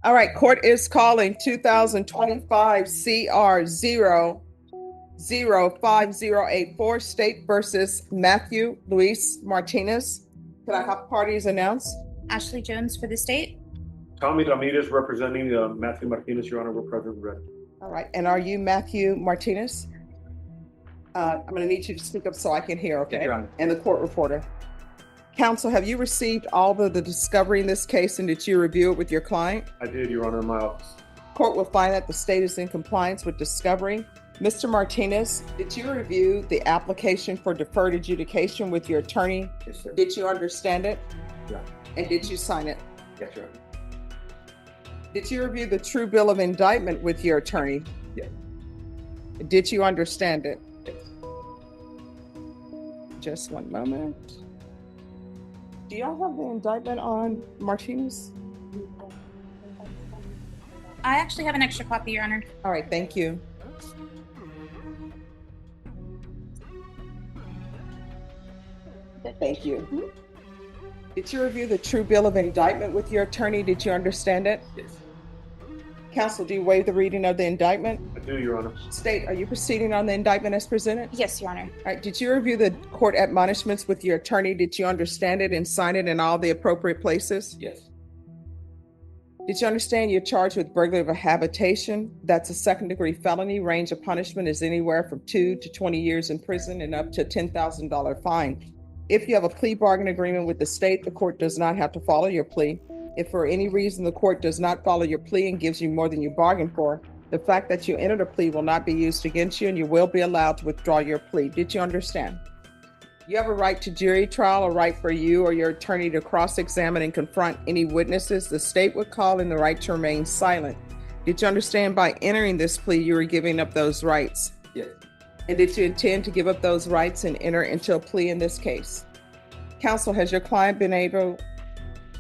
All right, court is calling 2025 CR 005084 State versus Matthew Luis Martinez. Can I have parties announced? Ashley Jones for the state. Tommy Ramirez representing Matthew Martinez, Your Honor, we're present and ready. All right, and are you Matthew Martinez? I'm going to need you to speak up so I can hear, okay? Your Honor. And the court reporter. Counsel, have you received all of the discovery in this case, and did you review it with your client? I did, Your Honor, in my office. Court will find that the state is in compliance with discovery. Mr. Martinez, did you review the application for deferred adjudication with your attorney? Yes, sir. Did you understand it? Yeah. And did you sign it? Yes, Your Honor. Did you review the true bill of indictment with your attorney? Yes. Did you understand it? Yes. Just one moment. Do y'all have the indictment on Martinez? I actually have an extra copy, Your Honor. All right, thank you. Thank you. Did you review the true bill of indictment with your attorney? Did you understand it? Yes. Counsel, do you waive the reading of the indictment? I do, Your Honor. State, are you proceeding on the indictment as presented? Yes, Your Honor. All right, did you review the court admonishments with your attorney? Did you understand it and sign it in all the appropriate places? Yes. Did you understand you're charged with burglary of a habitation? That's a second-degree felony. Range of punishment is anywhere from 2 to 20 years in prison and up to a $10,000 fine. If you have a plea bargain agreement with the state, the court does not have to follow your plea. If for any reason the court does not follow your plea and gives you more than you bargained for, the fact that you entered a plea will not be used against you and you will be allowed to withdraw your plea. Did you understand? You have a right to jury trial, a right for you or your attorney to cross-examine and confront any witnesses the state would call, and the right to remain silent. Did you understand by entering this plea you were giving up those rights? Yes. And did you intend to give up those rights and enter into a plea in this case? Counsel, has your client been able,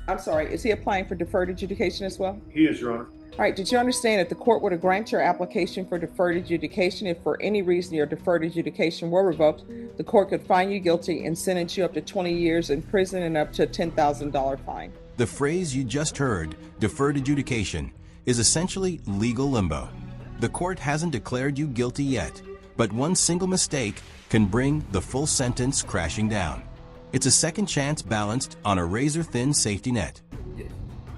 is he applying for deferred adjudication as well? He is, Your Honor. All right, did you understand that the court were to grant your application for deferred adjudication if for any reason your deferred adjudication were revoked, the court could find you guilty and sentence you up to 20 years in prison and up to a $10,000 fine? The phrase you just heard, deferred adjudication, is essentially legal limbo. The court hasn't declared you guilty yet, but one single mistake can bring the full sentence crashing down. It's a second chance balanced on a razor-thin safety net.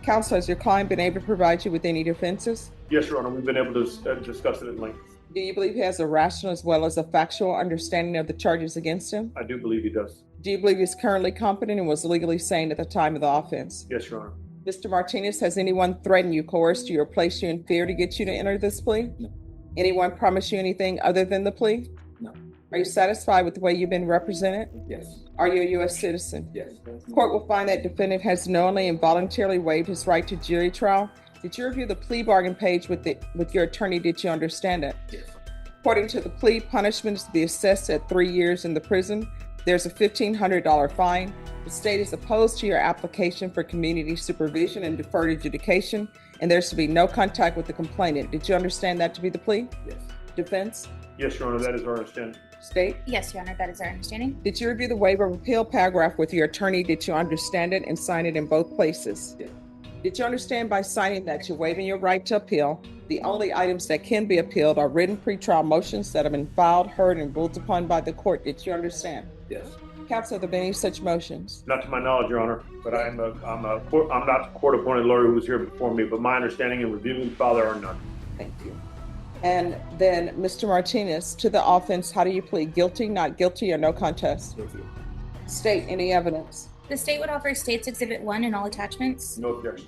Counsel, has your client been able to provide you with any defenses? Yes, Your Honor, we've been able to discuss it at length. Do you believe he has a rational as well as a factual understanding of the charges against him? I do believe he does. Do you believe he's currently competent and was legally sane at the time of the offense? Yes, Your Honor. Mr. Martinez, has anyone threatened you, coerced you, or placed you in fear to get you to enter this plea? No. Anyone promised you anything other than the plea? No. Are you satisfied with the way you've been represented? Yes. Are you a U.S. citizen? Yes. Court will find that defendant has knowingly and voluntarily waived his right to jury trial. Did you review the plea bargain page with your attorney? Did you understand it? Yes. According to the plea, punishment is to be assessed at 3 years in the prison. There's a $1,500 fine. The state is opposed to your application for community supervision and deferred adjudication, and there's to be no contact with the complainant. Did you understand that to be the plea? Yes. Defense? Yes, Your Honor, that is our understanding. State? Yes, Your Honor, that is our understanding. Did you review the waiver of appeal paragraph with your attorney? Did you understand it and sign it in both places? Yes. Did you understand by signing that you're waiving your right to appeal? The only items that can be appealed are written pretrial motions that have been filed, heard, and ruled upon by the court. Did you understand? Yes. Counsel, have there been any such motions? Not to my knowledge, Your Honor, but I'm not the court-appointed lawyer who was here before me, but my understanding in reviewing the file, there are none. Thank you. And then, Mr. Martinez, to the offense, how do you plead? Guilty, not guilty, or no contest? Guilty. State, any evidence? The state would offer State's Exhibit 1 and all attachments. No objection.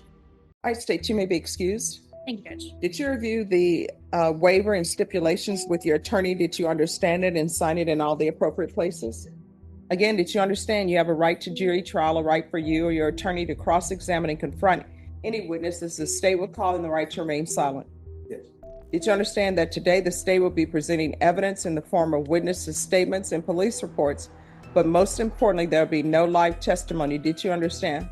All right, State, you may be excused. Thank you, Judge. Did you review the waiver and stipulations with your attorney? Did you understand it and sign it in all the appropriate places? Again, did you understand you have a right to jury trial, a right for you or your attorney to cross-examine and confront any witnesses the state would call, and the right to remain silent? Yes. Did you understand that today the state will be presenting evidence in the form of witnesses' statements and police reports, but most importantly, there will be no live testimony? Did you understand?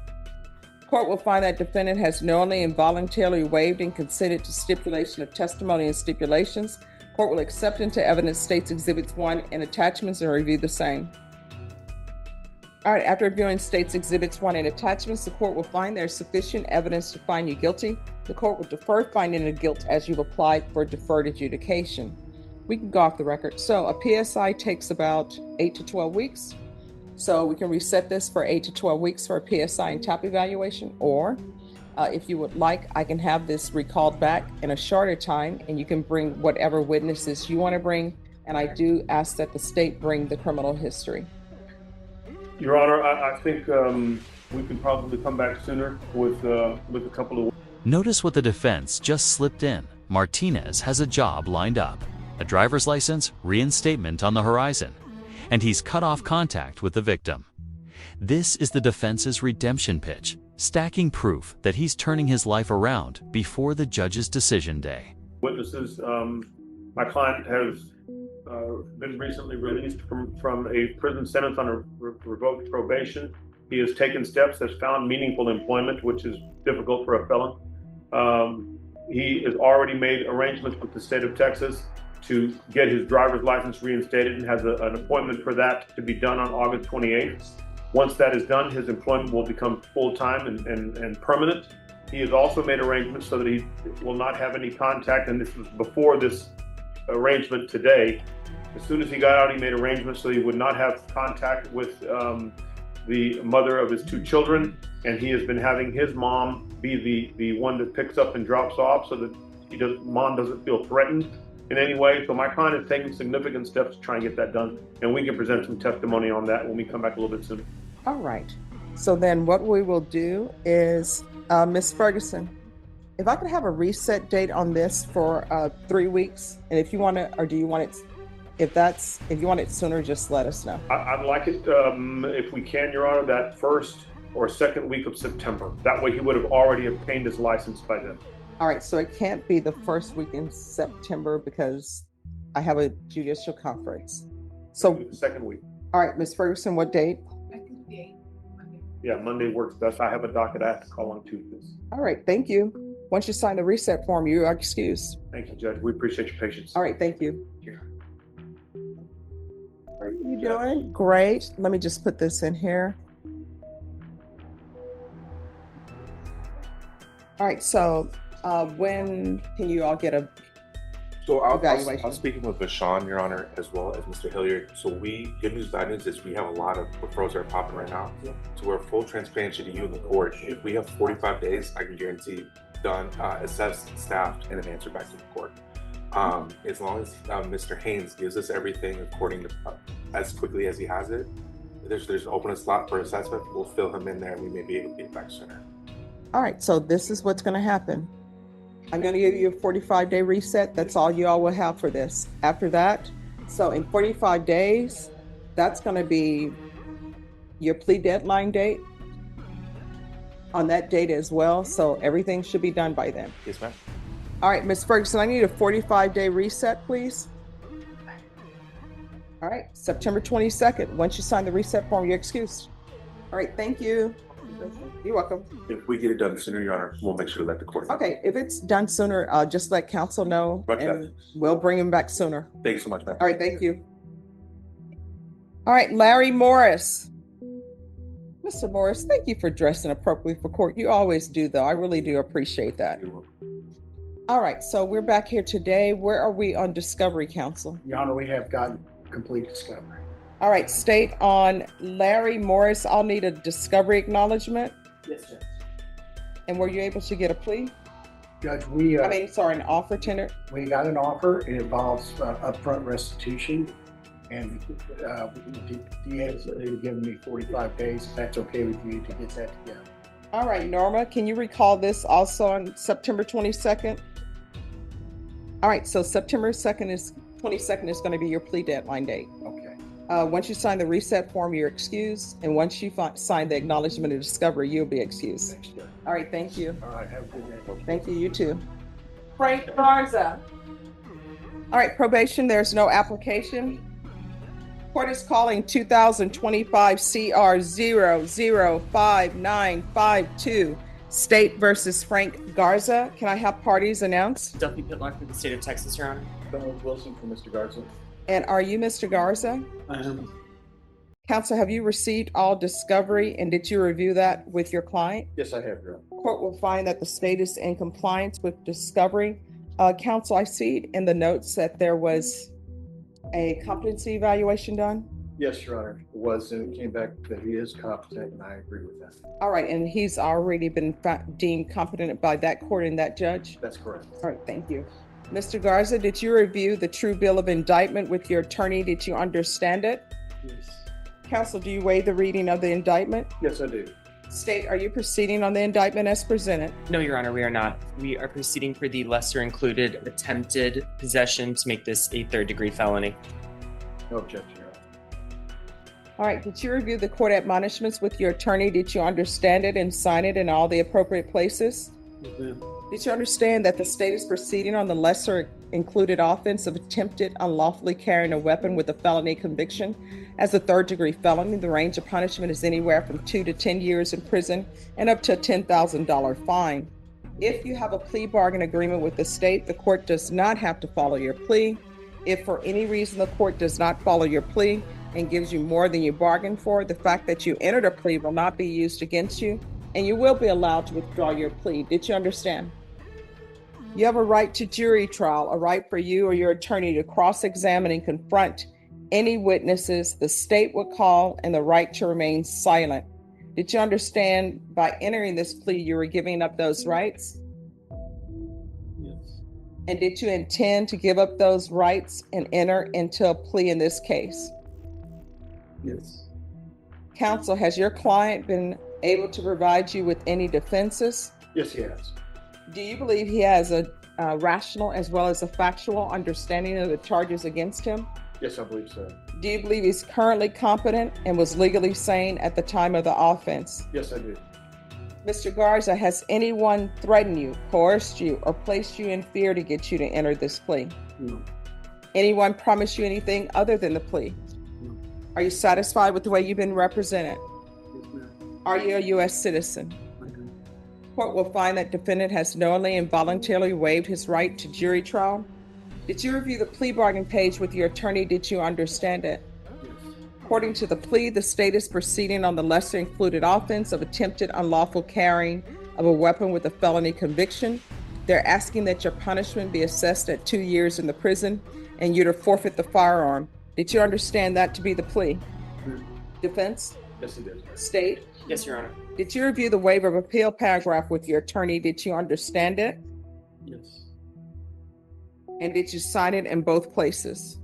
Court will find that defendant has knowingly and voluntarily waived and consented to stipulation of testimony and stipulations. Court will accept into evidence State's Exhibits 1 and attachments and review the same. All right, after reviewing State's Exhibits 1 and attachments, the court will find there is sufficient evidence to find you guilty. The court will defer finding of guilt as you've applied for deferred adjudication. We can go off the record. So a PSI takes about 8 to 12 weeks. So we can reset this for 8 to 12 weeks for a PSI and TAP evaluation, or if you would like, I can have this recalled back in a shorter time, and you can bring whatever witnesses you want to bring. And I do ask that the state bring the criminal history. Your Honor, I think we can probably come back sooner with a couple of. Notice what the defense just slipped in. Martinez has a job lined up, a driver's license, reinstatement on the horizon, and he's cut off contact with the victim. This is the defense's redemption pitch, stacking proof that he's turning his life around before the judge's decision day. Witnesses, my client has been recently released from a prison sentence on a revoked probation. He has taken steps, has found meaningful employment, which is difficult for a felon. He has already made arrangements with the state of Texas to get his driver's license reinstated and has an appointment for that to be done on August 28th. Once that is done, his employment will become full-time and permanent. He has also made arrangements so that he will not have any contact, and this was before this arrangement today. As soon as he got out, he made arrangements so he would not have contact with the mother of his 2 children, and he has been having his mom be the one that picks up and drops off so that mom doesn't feel threatened in any way. So my client is taking significant steps to try and get that done, and we can present some testimony on that when we come back a little bit sooner. All right. So then what we will do is, Ms. Ferguson, if I could have a reset date on this for 3 weeks, and if you want to, or do you want it, if you want it sooner, just let us know. I'd like it, if we can, Your Honor, that first or second week of September. That way he would have already obtained his license by then. All right, so it can't be the first week in September because I have a judicial conference. So Second week. all right, Ms. Ferguson, what date? Yeah, Monday works best. I have a docket I have to call on Tuesdays. All right, thank you. Once you sign the reset form, you are excused. Thank you, Judge. We appreciate your patience. All right, thank you. How are you doing? Great. Let me just put this in here. All right, so when can you all get a So evaluation? I'll speaking with Vashon, Your Honor, as well as Mr. Hilliard. So good news, bad news is we have a lot of referrals that are popping right now. So we're full transparency to you in the court. If we have 45 days, I can guarantee done, assessed, staffed, and an answer back to the court. As long as Mr. Haynes gives us everything according to as quickly as he has it, there's open a slot for assessment. We'll fill him in there, and we may be able to get back sooner. All right, so this is what's going to happen. I'm going to give you a 45-day reset. That's all you all will have for this. After that, so in 45 days, that's going to be your plea deadline date on that date as well. So everything should be done by then. Yes, ma'am. All right, Ms. Ferguson, I need a 45-day reset, please. All right, September 22nd. Once you sign the reset form, you're excused. All right, thank you. You're welcome. If we get it done sooner, Your Honor, we'll make sure to let the court know. Okay, if it's done sooner, just let counsel know, Roger and that. we'll bring him back sooner. Thank you so much, ma'am. All right, thank you. All right, Larry Morris. Mr. Morris, thank you for dressing appropriately for court. You always do, though. I really do appreciate that. You're welcome. All right, so we're back here today. Where are we on discovery, counsel? Your Honor, we have gotten complete discovery. All right, state on Larry Morris, I'll need a discovery acknowledgement. Yes, Judge. And were you able to get a plea? Judge, An offer tender? we got an offer. It involves upfront restitution, and the DA has given me 45 days. If that's okay with you to get that together. All right, Norma, can you recall this also on September 22nd? All right, so September 22nd is going to be your plea deadline date. Okay. Once you sign the reset form, you're excused. And once you sign the acknowledgement of discovery, you'll be excused. Thanks, Judge. All right, thank you. All right, have a good day. Thank you, you too. Frank Garza. All right, probation, there's no application. Court is calling 2025 CR 005952, State versus Frank Garza. Can I have parties announced? Duffy Pitlock for the state of Texas, Your Honor. Donald Wilson for Mr. Garza. And are you Mr. Garza? I am. Counsel, have you received all discovery and did you review that with your client? Yes, I have, Your Honor. Court will find that the state is in compliance with discovery. Counsel, I see in the notes that there was a competency evaluation done. Yes, Your Honor, it was, and it came back that he is competent, and I agree with that. All right, and he's already been deemed competent by that court and that judge? That's correct. All right, thank you. Mr. Garza, did you review the true bill of indictment with your attorney? Did you understand it? Yes. Counsel, do you waive the reading of the indictment? Yes, I do. State, are you proceeding on the indictment as presented? No, Your Honor, we are not. We are proceeding for the lesser included attempted possession to make this a third-degree felony. No objection, Your Honor. All right, did you review the court admonishments with your attorney? Did you understand it and sign it in all the appropriate places? Did you understand that the state is proceeding on the lesser included offense of attempted unlawfully carrying a weapon with a felony conviction as a third-degree felony? The range of punishment is anywhere from 2 to 10 years in prison and up to a $10,000 fine. If you have a plea bargain agreement with the state, the court does not have to follow your plea. If for any reason the court does not follow your plea and gives you more than you bargained for, the fact that you entered a plea will not be used against you, and you will be allowed to withdraw your plea. Did you understand? You have a right to jury trial, a right for you or your attorney to cross-examine and confront any witnesses the state would call, and the right to remain silent. Did you understand by entering this plea you were giving up those rights? Yes. And did you intend to give up those rights and enter into a plea in this case? Yes. Counsel, has your client been able to provide you with any defenses? Yes, he has. Do you believe he has a rational as well as a factual understanding of the charges against him? Yes, I believe so. Do you believe he's currently competent and was legally sane at the time of the offense? Yes, I do. Mr. Garza, has anyone threatened you, coerced you, or placed you in fear to get you to enter this plea? No. Anyone promised you anything other than the plea? No. Are you satisfied with the way you've been represented? Yes, ma'am. Are you a U.S. citizen? I do. Court will find that defendant has knowingly and voluntarily waived his right to jury trial. Did you review the plea bargain page with your attorney? Did you understand it? Yes. According to the plea, the state is proceeding on the lesser included offense of attempted unlawful carrying of a weapon with a felony conviction. They're asking that your punishment be assessed at 2 years in the prison and you to forfeit the firearm. Did you understand that to be the plea? Yes. Defense? Yes, it is. State? Yes, Your Honor. Did you review the waiver of appeal paragraph with your attorney? Did you understand it? Yes. And did you sign it in both places?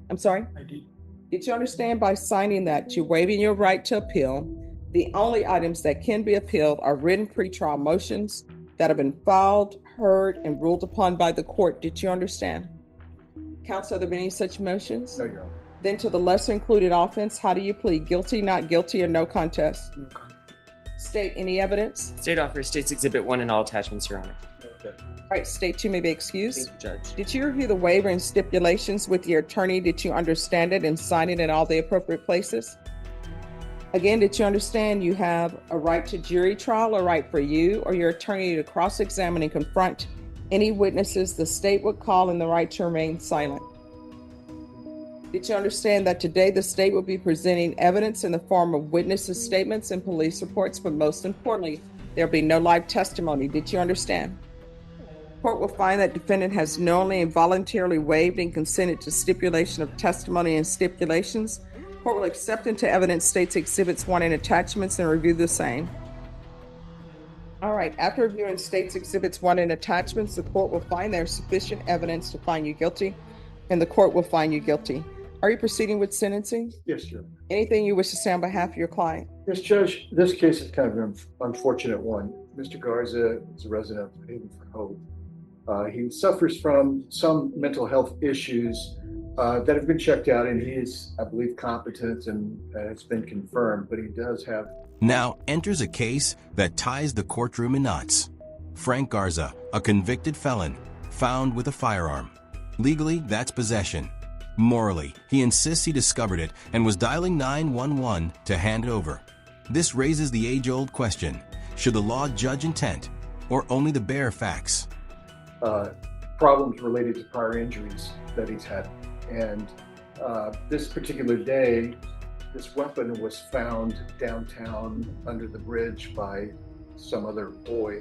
I'm sorry? I did. Did you understand by signing that you're waiving your right to appeal? The only items that can be appealed are written pretrial motions that have been filed, heard, and ruled upon by the court. Did you understand? Counsel, are there any such motions? No, Your Honor. Then to the lesser included offense, how do you plead? Guilty, not guilty, or no contest? No. State any evidence? State offers State's Exhibit 1 and all attachments, Your Honor. Okay. All right, state two may be excused. Thank you, Judge. Did you review the waiver and stipulations with your attorney? Did you understand it and sign it in all the appropriate places? Again, did you understand you have a right to jury trial, a right for you or your attorney to cross-examine and confront any witnesses the state would call, and the right to remain silent? Did you understand that today the state will be presenting evidence in the form of witnesses' statements and police reports, but most importantly, there'll be no live testimony? Did you understand? Court will find that defendant has knowingly and voluntarily waived and consented to stipulation of testimony and stipulations. Court will accept into evidence State's Exhibits 1 and attachments and review the same. All right, after reviewing State's Exhibits 1 and attachments, the court will find there is sufficient evidence to find you guilty, and the court will find you guilty. Are you proceeding with sentencing? Yes, Judge. Anything you wish to say on behalf of your client? Yes, Judge, this case is kind of an unfortunate one. Mr. Garza is a resident of Haven for Hope. He suffers from some mental health issues that have been checked out, and he is, I believe, competent, and it's been confirmed, but he does have... Now enters a case that ties the courtroom in knots. Frank Garza, a convicted felon, found with a firearm. Legally, that's possession. Morally, he insists he discovered it and was dialing 911 to hand it over. This raises the age-old question: should the law judge intent or only the bare facts? Problems related to prior injuries that he's had. And this particular day, this weapon was found downtown under the bridge by some other boy,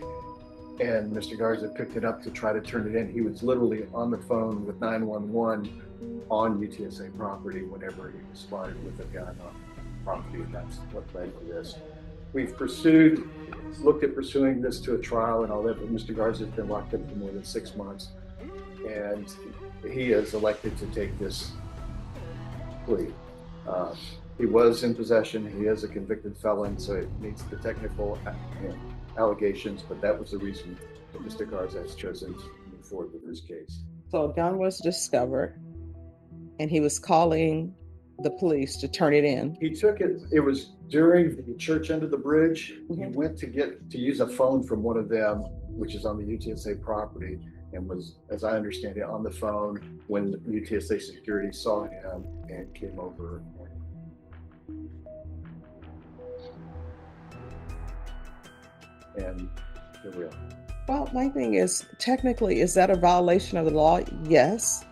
and Mr. Garza picked it up to try to turn it in. He was literally on the phone with 911 on UTSA property whenever he was spotted with a gun on property, and that's what led to this. We've looked at pursuing this to a trial and all that, but Mr. Garza has been locked up for more than 6 months, and he has elected to take this plea. He was in possession. He is a convicted felon, so it meets the technical allegations, but that was the reason that Mr. Garza has chosen to move forward with this case. So a gun was discovered, and he was calling the police to turn it in. He took it, it was during the church under the bridge. He Mhm. went to use a phone from one of them, which is on the UTSA property, and was, as I understand it, on the phone when the UTSA security saw him and came over. And here we are. Well, my thing is, technically, is that a violation of the law? Yes.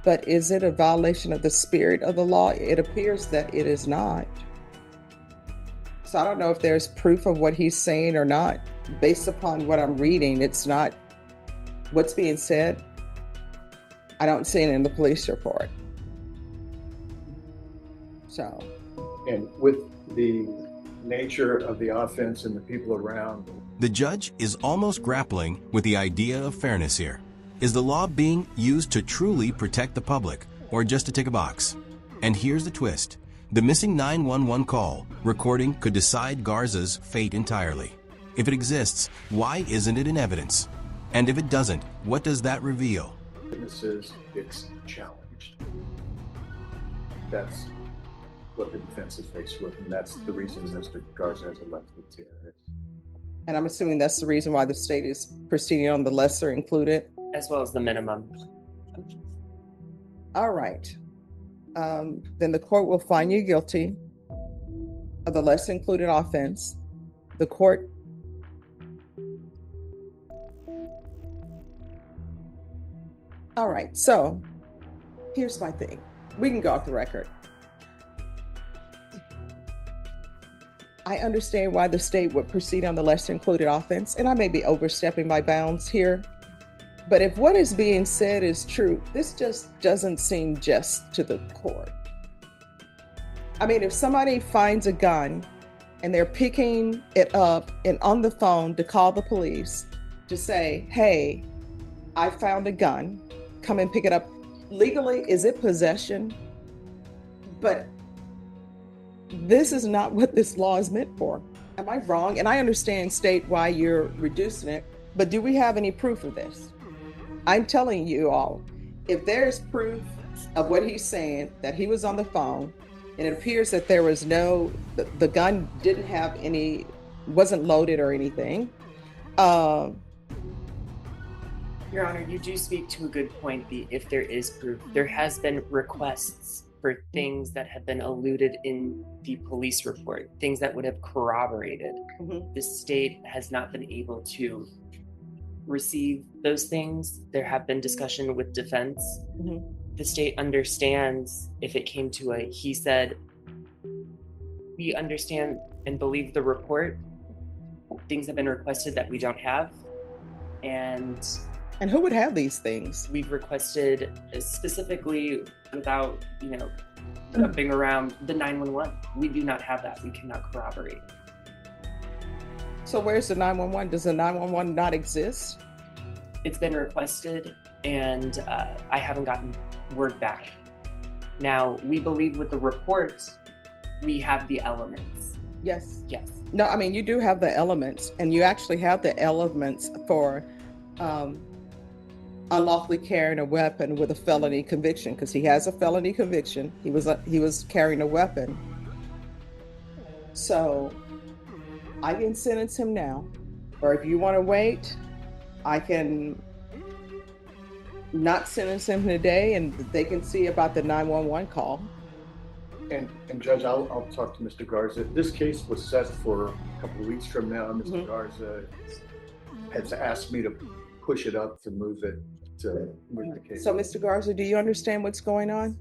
But is it a violation of the spirit of the law? It appears that it is not. So I don't know if there's proof of what he's saying or not. Based upon what I'm reading, it's not what's being said. I don't see it in the police report. So. And with the nature of the offense and the people around. The judge is almost grappling with the idea of fairness here. Is the law being used to truly protect the public, or just to tick a box? And here's the twist. The missing 911 call recording could decide Garza's fate entirely. If it exists, why isn't it in evidence? And if it doesn't, what does that reveal? Witnesses, it's challenged. That's what the defense is faced with, and that's the reason Mr. Garza has elected to. And I'm assuming that's the reason why the state is proceeding on the lesser included. As well as the minimum. All right. Then the court will find you guilty of the lesser included offense. The court All right, so here's my thing. We can go off the record. I understand why the state would proceed on the lesser included offense, and I may be overstepping my bounds here. But if what is being said is true, this just doesn't seem just to the court. I mean, if somebody finds a gun and they're picking it up and on the phone to call the police to say, hey, I found a gun, come and pick it up. Legally, is it possession? But this is not what this law is meant for. Am I wrong? And I understand, state, why you're reducing it, but do we have any proof of this? I'm telling you all, if there's proof of what he's saying, that he was on the phone, and it appears that there was the gun didn't have any, wasn't loaded or anything. Your Honor, you do speak to a good point. If there is proof, there has been requests for things that have been alluded in the police report, things that would have corroborated. Mm-hmm. The state has not been able to receive those things. There have been discussion with defense. Mm-hmm. The state understands if it came to a he said, we understand and believe the report. Things have been requested that we don't have. And who would have these things? We've requested specifically without, jumping around the 911. We do not have that. We cannot corroborate. So where's the 911? Does the 911 not exist? It's been requested and I haven't gotten word back. Now, we believe with the report, we have the elements. Yes. Yes. No, I mean, you do have the elements, and you actually have the elements for unlawfully carrying a weapon with a felony conviction, because he has a felony conviction. He was carrying a weapon. So I can sentence him now, or if you want to wait, I can not sentence him today, and they can see about the 911 call. And Judge, I'll talk to Mr. Garza. This case was set for a couple of weeks from now. Mr. Mm-hmm. Garza has asked me to push it up to move the case. So, Mr. Garza, do you understand what's going on?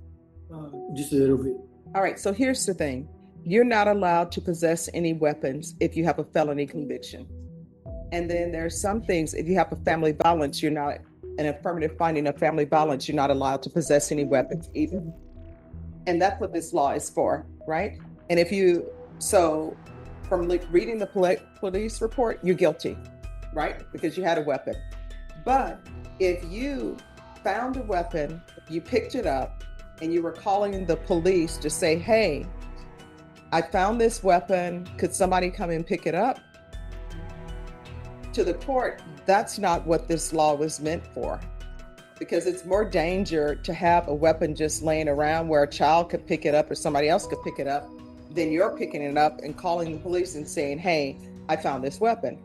Just a little bit. All right, so here's the thing. You're not allowed to possess any weapons if you have a felony conviction. And then there's some things, if you have a family violence, you're not, an affirmative finding of family violence, you're not allowed to possess any weapons either. And that's what this law is for, right? And if you, so from reading the police report, you're guilty, right? Because you had a weapon. But if you found a weapon, you picked it up, and you were calling the police to say, hey, I found this weapon, could somebody come and pick it up? To the court, that's not what this law was meant for, because it's more danger to have a weapon just laying around where a child could pick it up or somebody else could pick it up than you're picking it up and calling the police and saying, hey, I found this weapon.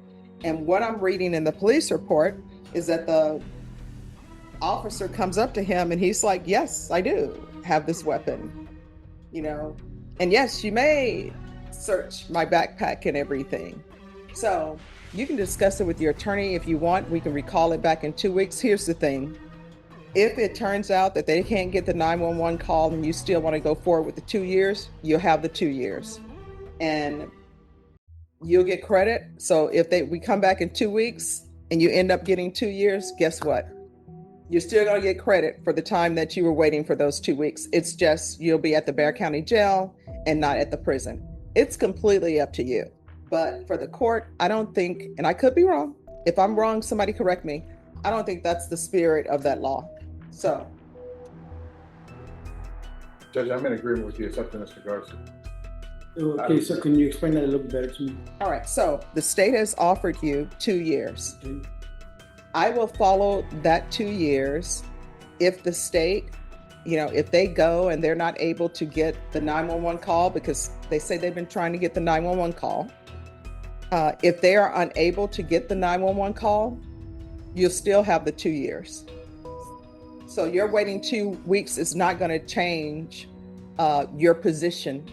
And what I'm reading in the police report is that the officer comes up to him and he's like, yes, I do have this weapon, you know, and yes, you may search my backpack and everything. So you can discuss it with your attorney if you want. We can recall it back in 2 weeks. Here's the thing. If it turns out that they can't get the 911 call and you still want to go forward with the 2 years, you'll have the 2 years and you'll get credit. So if we come back in 2 weeks and you end up getting 2 years, guess what? You're still going to get credit for the time that you were waiting for those 2 weeks. It's just you'll be at the Bexar County Jail and not at the prison. It's completely up to you. But for the court, I don't think, and I could be wrong. If I'm wrong, somebody correct me. I don't think that's the spirit of that law. So. Judge, I'm in agreement with you. It's up to Mr. Garza. Okay, so can you explain that a little bit better to me? All right, so the state has offered you 2 years. Okay. I will follow that 2 years if the state, you know, if they go and they're not able to get the 911 call, because they say they've been trying to get the 911 call. If they are unable to get the 911 call, you'll still have the 2 years. So your waiting 2 weeks is not going to change your position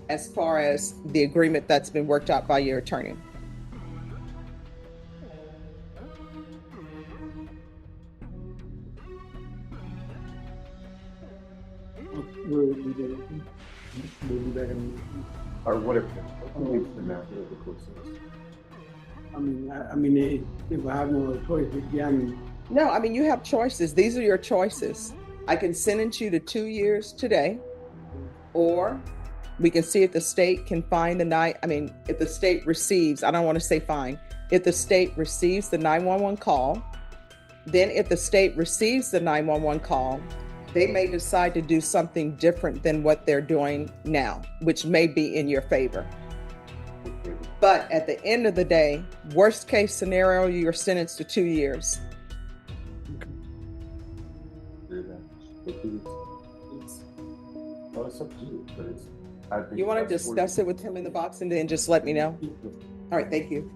as far as the agreement that's been worked out by your attorney. We'll be back in. Or whatever. I mean, if I have no choice, yeah, I mean. No, I mean, you have choices. These are your choices. I can sentence you to 2 years today, or we can see if the state can find if the state receives, I don't want to say fine, if the state receives the 911 call, then if the state receives the 911 call, they may decide to do something different than what they're doing now, which may be in your favor. But at the end of the day, worst case scenario, you're sentenced to 2 years. You want to discuss it with him in the box and then just let me know? All right, thank you.